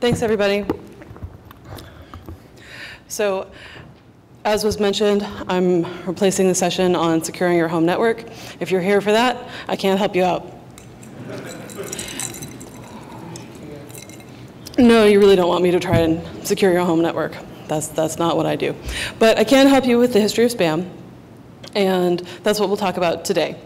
Thanks, everybody. So, as was mentioned, I'm replacing the session on securing your home network. If you're here for that, I can't help you out. No, you really don't want me to try and secure your home network. That's not what I do. But I can help you with the history of spam, and that's what we'll talk about today.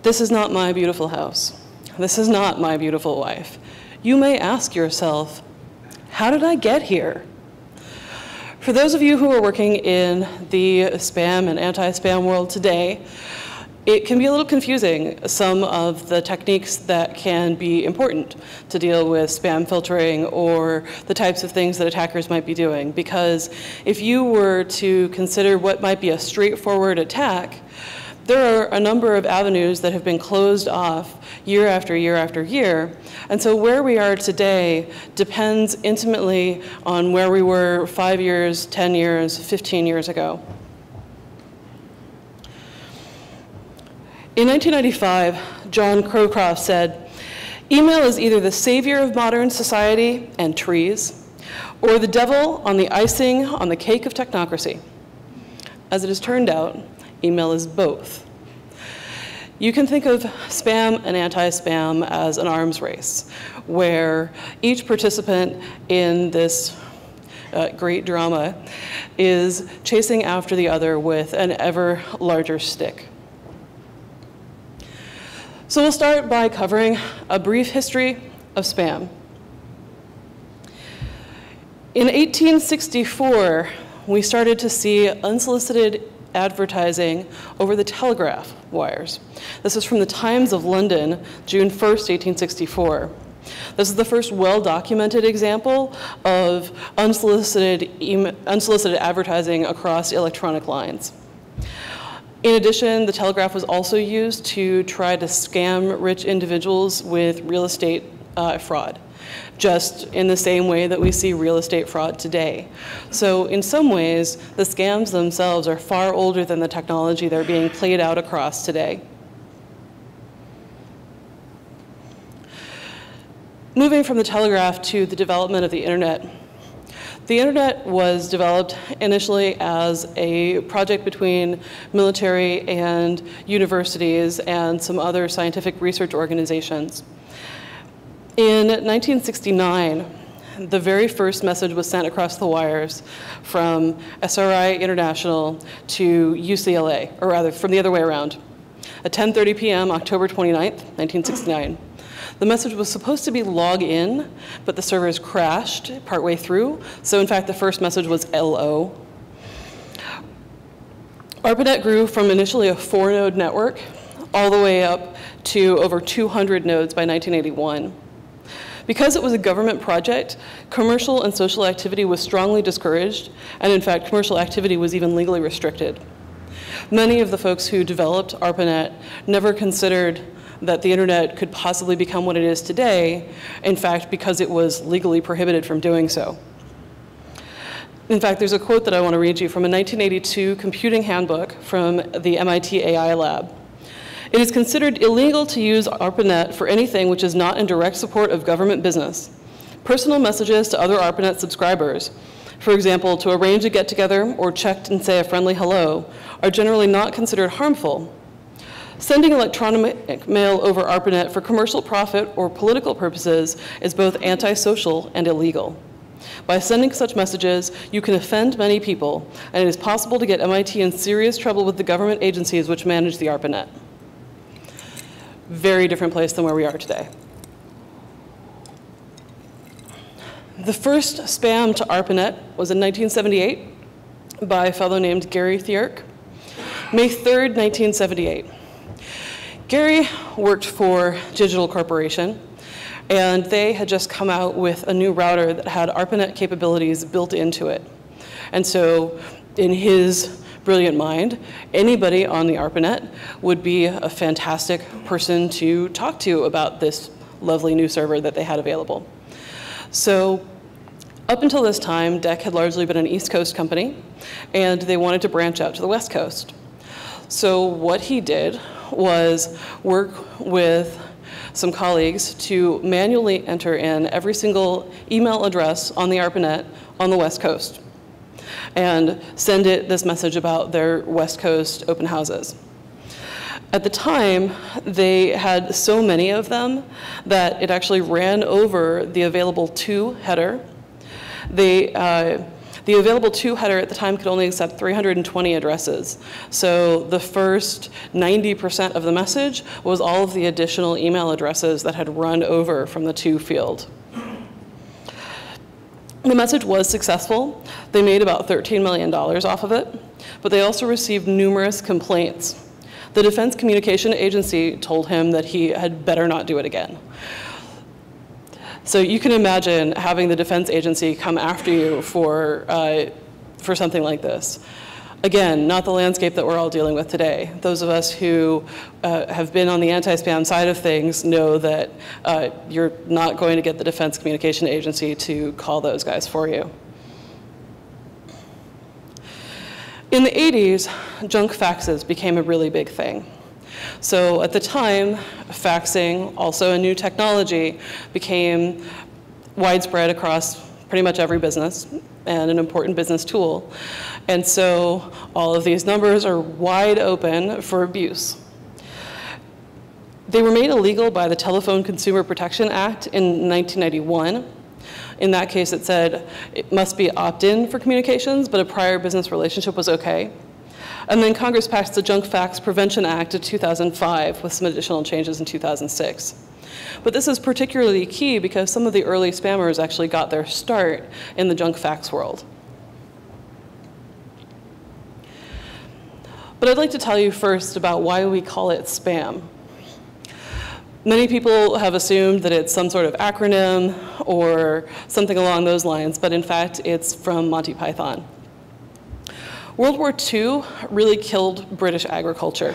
This is not my beautiful house. This is not my beautiful wife. You may ask yourself, how did I get here? For those of you who are working in the spam and anti-spam world today, it can be a little confusing, some of the techniques that can be important to deal with spam filtering or the types of things that attackers might be doing. Because if you were to consider what might be a straightforward attack, there are a number of avenues that have been closed off year after year after year. And so where we are today depends intimately on where we were 5 years, 10 years, 15 years ago. In 1995, John Crowcroft said, "Email is either the savior of modern society and trees, or the devil on the icing on the cake of technocracy." As it has turned out, email is both. You can think of spam and anti-spam as an arms race, where each participant in this great drama is chasing after the other with an ever larger stick. So we'll start by covering a brief history of spam. In 1864, we started to see unsolicited advertising over the telegraph wires. This is from the Times of London, June 1st, 1864. This is the first well-documented example of unsolicited advertising across electronic lines. In addition, the telegraph was also used to try to scam rich individuals with real estate fraud, just in the same way that we see real estate fraud today. So in some ways, the scams themselves are far older than the technology they're being played out across today. Moving from the telegraph to the development of the internet. The internet was developed initially as a project between military and universities and some other scientific research organizations. In 1969, the very first message was sent across the wires from SRI International to UCLA, or rather from the other way around. At 10:30 p.m., October 29th, 1969. The message was supposed to be log in, but the servers crashed partway through. So in fact, the first message was LO. ARPANET grew from initially a 4-node network all the way up to over 200 nodes by 1981. Because it was a government project, commercial and social activity was strongly discouraged, and in fact, commercial activity was even legally restricted. Many of the folks who developed ARPANET never considered that the internet could possibly become what it is today, in fact, because it was legally prohibited from doing so. In fact, there's a quote that I want to read you from a 1982 computing handbook from the MIT AI lab. "It is considered illegal to use ARPANET for anything which is not in direct support of government business. Personal messages to other ARPANET subscribers, for example, to arrange a get-together or check and say a friendly hello, are generally not considered harmful. Sending electronic mail over ARPANET for commercial profit or political purposes is both antisocial and illegal. By sending such messages, you can offend many people, and it is possible to get MIT in serious trouble with the government agencies which manage the ARPANET." Very different place than where we are today. The first spam to ARPANET was in 1978 by a fellow named Gary Thierk. May 3rd, 1978. Gary worked for Digital Corporation, and they had just come out with a new router that had ARPANET capabilities built into it. And so in his brilliant mind, anybody on the ARPANET would be a fantastic person to talk to about this lovely new server that they had available. So Up until this time, DEC had largely been an East Coast company, and they wanted to branch out to the West Coast. So what he did was work with some colleagues to manually enter in every single email address on the ARPANET on the West Coast and send it this message about their West Coast open houses. At the time, they had so many of them that it actually ran over the available to header. The available to header at the time could only accept 320 addresses. So the first 90% of the message was all of the additional email addresses that had run over from the to field. The message was successful. They made about $13 million off of it, but they also received numerous complaints. The Defense Communication Agency told him that he had better not do it again. So you can imagine having the defense agency come after you for something like this. Again, not the landscape that we're all dealing with today. Those of us who have been on the anti-spam side of things know that you're not going to get the Defense Communication Agency to call those guys for you. In the 80s, junk faxes became a really big thing. So at the time, faxing, also a new technology, became widespread across pretty much every business and an important business tool. And so all of these numbers are wide open for abuse. They were made illegal by the Telephone Consumer Protection Act in 1991. In that case, it said it must be opt-in for communications, but a prior business relationship was okay. And then Congress passed the Junk Fax Prevention Act of 2005 with some additional changes in 2006. But this is particularly key because some of the early spammers actually got their start in the junk fax world. But I'd like to tell you first about why we call it spam. Many people have assumed that it's some sort of acronym or something along those lines, but in fact, it's from Monty Python. World War II really killed British agriculture.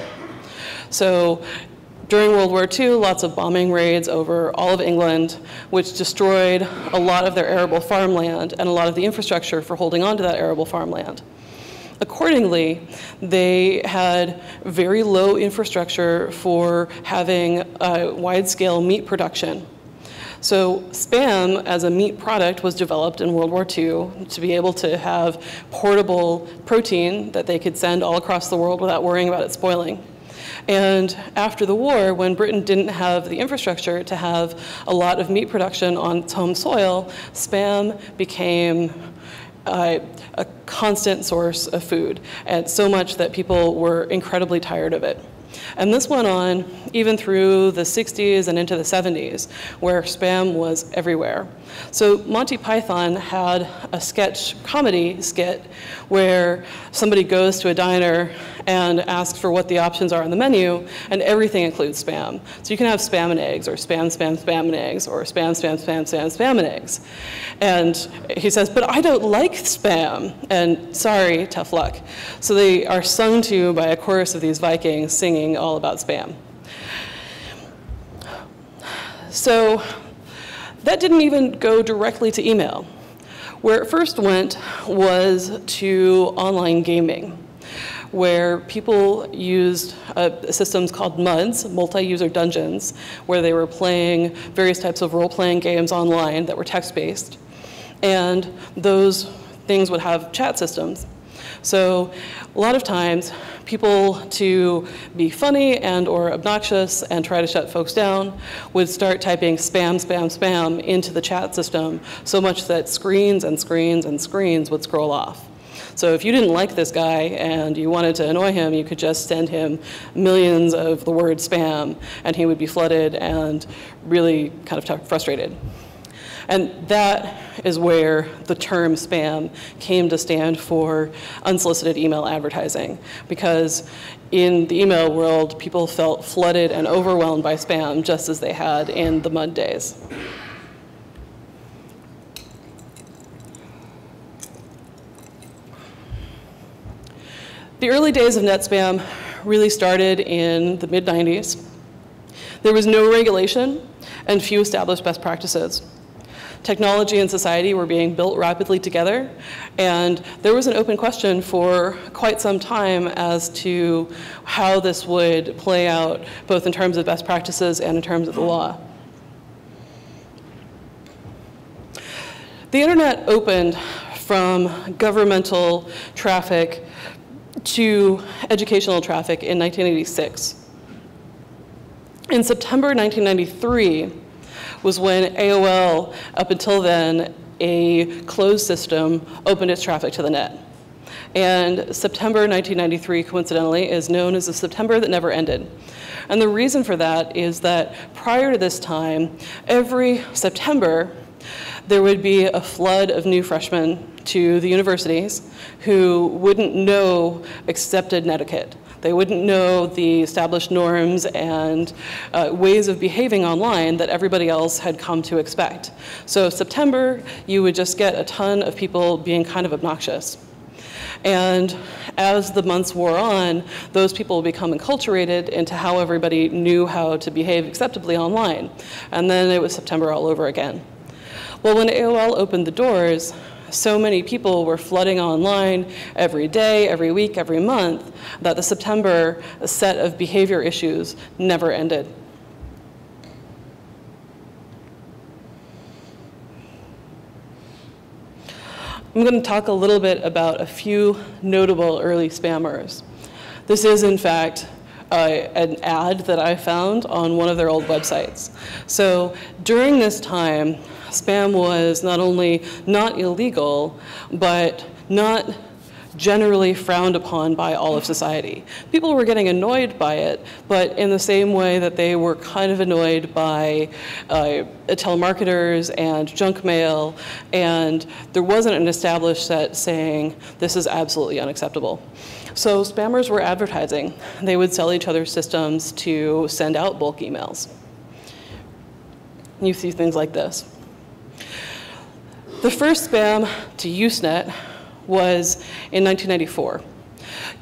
So during World War II, lots of bombing raids over all of England, which destroyed a lot of their arable farmland and a lot of the infrastructure for holding on to that arable farmland. Accordingly, they had very low infrastructure for having wide-scale meat production. So spam as a meat product was developed in World War II to be able to have portable protein that they could send all across the world without worrying about it spoiling. And after the war, when Britain didn't have the infrastructure to have a lot of meat production on its home soil, spam became a constant source of food, and so much that people were incredibly tired of it. And this went on even through the 60s and into the 70s, where spam was everywhere. So Monty Python had a comedy skit where somebody goes to a diner and asks for what the options are on the menu, and everything includes spam. So you can have spam and eggs, or spam, spam, spam and eggs, or spam, spam, spam, spam, spam and eggs. And he says, but I don't like spam. And sorry, tough luck. So they are sung to by a chorus of these Vikings singing all about spam. So that didn't even go directly to email. Where it first went was to online gaming, where people used systems called MUDs, multi-user dungeons, where they were playing various types of role-playing games online that were text-based. And those things would have chat systems. So a lot of times, people, to be funny and or obnoxious and try to shut folks down, would start typing spam, spam, spam into the chat system, so much that screens and screens and screens would scroll off. So if you didn't like this guy and you wanted to annoy him, you could just send him millions of the word spam, and he would be flooded and really kind of frustrated. And that is where the term spam came to stand for unsolicited email advertising, because in the email world, people felt flooded and overwhelmed by spam just as they had in the MUD days. The early days of net spam really started in the mid-90s. There was no regulation and few established best practices. Technology and society were being built rapidly together, and there was an open question for quite some time as to how this would play out, both in terms of best practices and in terms of the law. The internet opened from governmental traffic to educational traffic in 1986. In September 1993 was when AOL, up until then a closed system, opened its traffic to the net. And September 1993, coincidentally, is known as the September that never ended. And the reason for that is that prior to this time, every September, there would be a flood of new freshmen to the universities who wouldn't know accepted netiquette. They wouldn't know the established norms and ways of behaving online that everybody else had come to expect. So September, you would just get a ton of people being kind of obnoxious. And as the months wore on, those people would become enculturated into how everybody knew how to behave acceptably online. And then it was September all over again. Well, when AOL opened the doors, so many people were flooding online every day, every week, every month, that the September set of behavior issues never ended. I'm going to talk a little bit about a few notable early spammers. This is, in fact, an ad that I found on one of their old websites. So during this time, spam was not only not illegal, but not generally frowned upon by all of society. People were getting annoyed by it, but in the same way that they were kind of annoyed by telemarketers and junk mail, and there wasn't an established set saying this is absolutely unacceptable. So spammers were advertising. They would sell each other systems to send out bulk emails. You see things like this. The first spam to Usenet was in 1994.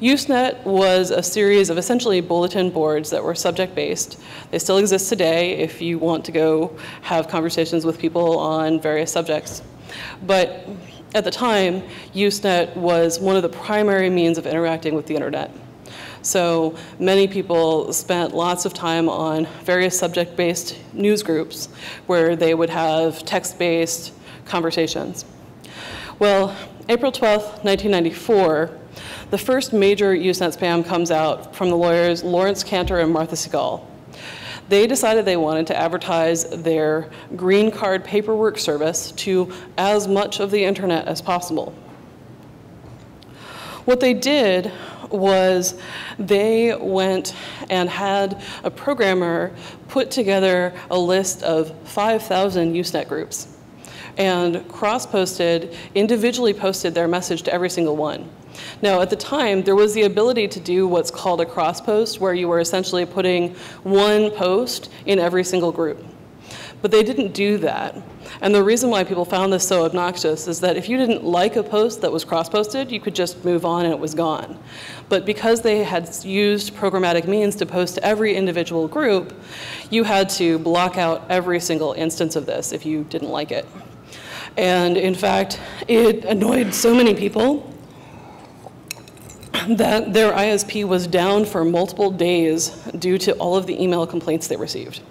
Usenet was a series of essentially bulletin boards that were subject-based. They still exist today if you want to go have conversations with people on various subjects. But at the time, Usenet was one of the primary means of interacting with the internet. So many people spent lots of time on various subject-based news groups where they would have text-based conversations. Well, April 12th, 1994, the first major Usenet spam comes out from the lawyers Lawrence Cantor and Martha Segal. They decided they wanted to advertise their green card paperwork service to as much of the internet as possible. What they did was they went and had a programmer put together a list of 5,000 Usenet groups and cross-posted, individually posted their message to every single one. Now, at the time, there was the ability to do what's called a cross-post, where you were essentially putting one post in every single group. But they didn't do that. And the reason why people found this so obnoxious is that if you didn't like a post that was cross-posted, you could just move on and it was gone. But because they had used programmatic means to post to every individual group, you had to block out every single instance of this if you didn't like it. And in fact, it annoyed so many people that their ISP was down for multiple days due to all of the email complaints they received.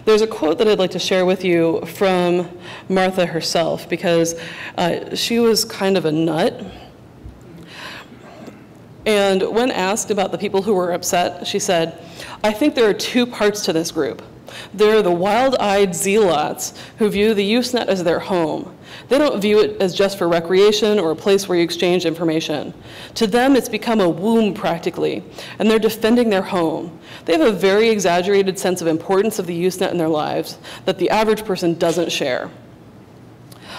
There's a quote that I'd like to share with you from Martha herself, because she was kind of a nut. And when asked about the people who were upset, she said, "I think there are two parts to this group. There are the wild-eyed zealots who view the Usenet as their home. They don't view it as just for recreation or a place where you exchange information. To them, it's become a womb practically, and they're defending their home. They have a very exaggerated sense of importance of the Usenet in their lives that the average person doesn't share.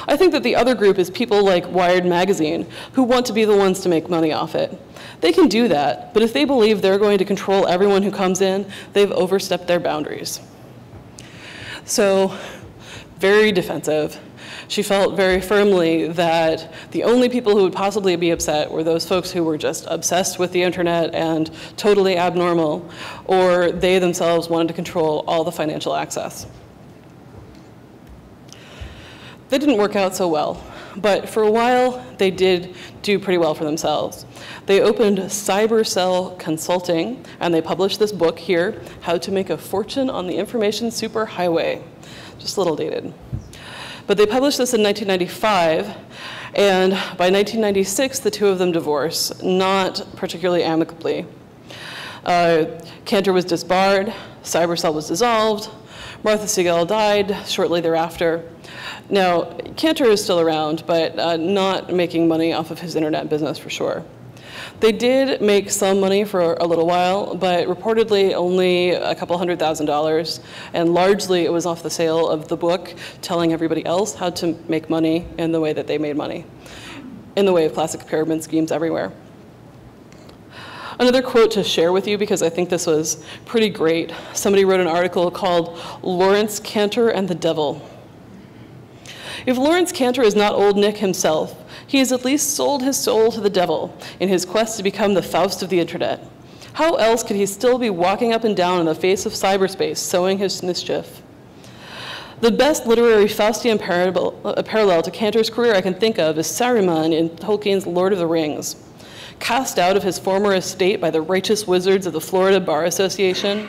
I think that the other group is people like Wired Magazine, who want to be the ones to make money off it. They can do that, but if they believe they're going to control everyone who comes in, they've overstepped their boundaries." So, very defensive. She felt very firmly that the only people who would possibly be upset were those folks who were just obsessed with the internet and totally abnormal, or they themselves wanted to control all the financial access. They didn't work out so well, but for a while, they did do pretty well for themselves. They opened Cybercell Consulting, and they published this book here, How to Make a Fortune on the Information Superhighway. Just a little dated. But they published this in 1995, and by 1996, the two of them divorced, not particularly amicably. Cantor was disbarred, Cybercell was dissolved, Martha Siegel died shortly thereafter. Now, Cantor is still around, but not making money off of his internet business for sure. They did make some money for a little while, but reportedly only a couple $100,000, and largely it was off the sale of the book telling everybody else how to make money in the way that they made money, in the way of classic pyramid schemes everywhere. Another quote to share with you, because I think this was pretty great. Somebody wrote an article called Lawrence Cantor and the Devil. If Lawrence Cantor is not Old Nick himself, he has at least sold his soul to the devil in his quest to become the Faust of the internet. How else could he still be walking up and down in the face of cyberspace, sowing his mischief? The best literary Faustian parallel to Cantor's career I can think of is Saruman in Tolkien's Lord of the Rings. Cast out of his former estate by the righteous wizards of the Florida Bar Association,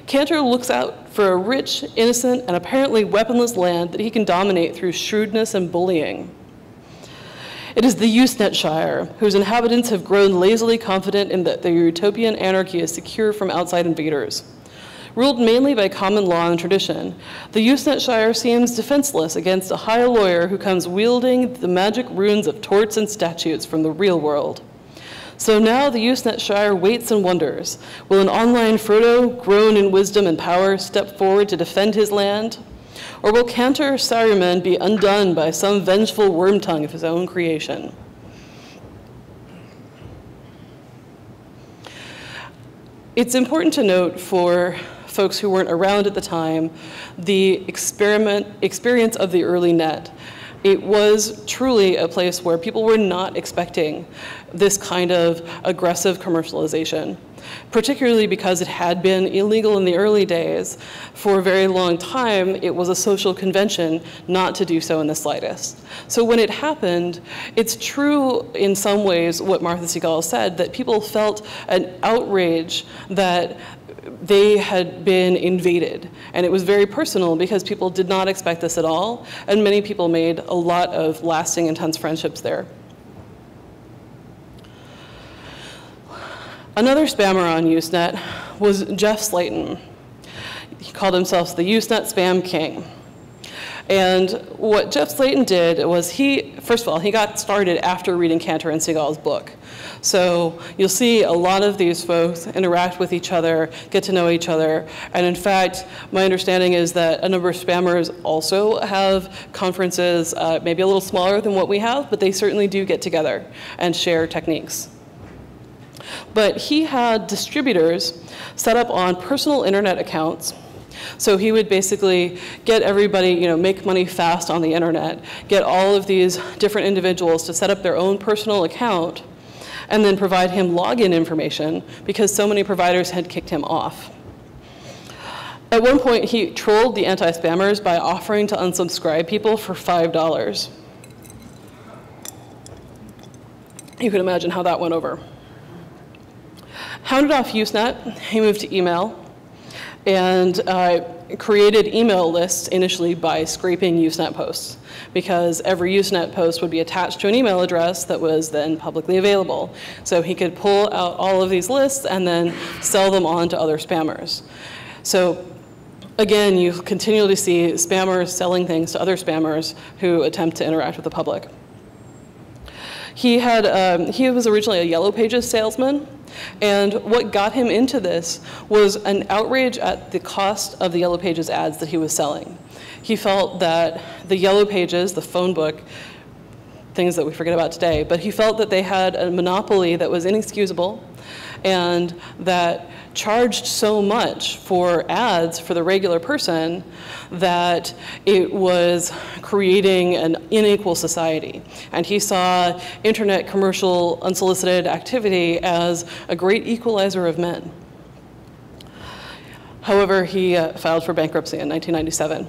Cantor looks out for a rich, innocent, and apparently weaponless land that he can dominate through shrewdness and bullying. It is the Usenet Shire, whose inhabitants have grown lazily confident in that their utopian anarchy is secure from outside invaders. Ruled mainly by common law and tradition, the Usenet Shire seems defenseless against a high lawyer who comes wielding the magic runes of torts and statutes from the real world. So now the Usenet Shire waits and wonders. Will an online Frodo, grown in wisdom and power, step forward to defend his land? Or will Cantor Saruman be undone by some vengeful worm-tongue of his own creation? It's important to note for folks who weren't around at the time, the experience of the early net. It was truly a place where people were not expecting this kind of aggressive commercialization, particularly because it had been illegal in the early days. For a very long time, it was a social convention not to do so in the slightest. So when it happened, it's true in some ways what Martha Siegel said, that people felt an outrage that they had been invaded. And it was very personal because people did not expect this at all, and many people made a lot of lasting, intense friendships there. Another spammer on Usenet was Jeff Slayton. He called himself the Usenet Spam King. And what Jeff Slayton did was first of all, he got started after reading Cantor and Siegel's book. So you'll see a lot of these folks interact with each other, get to know each other. And in fact, my understanding is that a number of spammers also have conferences, maybe a little smaller than what we have, but they certainly do get together and share techniques. But he had distributors set up on personal internet accounts. So he would basically get everybody, make money fast on the internet, get all of these different individuals to set up their own personal account, and then provide him login information because so many providers had kicked him off. At one point, he trolled the anti-spammers by offering to unsubscribe people for $5. You can imagine how that went over. Hounded off Usenet, he moved to email and created email lists initially by scraping Usenet posts, because every Usenet post would be attached to an email address that was then publicly available. So he could pull out all of these lists and then sell them on to other spammers. So again, you continually see spammers selling things to other spammers who attempt to interact with the public. He was originally a Yellow Pages salesman, and what got him into this was an outrage at the cost of the Yellow Pages ads that he was selling. He felt that the Yellow Pages, the phone book, things that we forget about today, but he felt that they had a monopoly that was inexcusable and that charged so much for ads for the regular person that it was creating an unequal society. And he saw internet commercial unsolicited activity as a great equalizer of men. However, he filed for bankruptcy in 1997.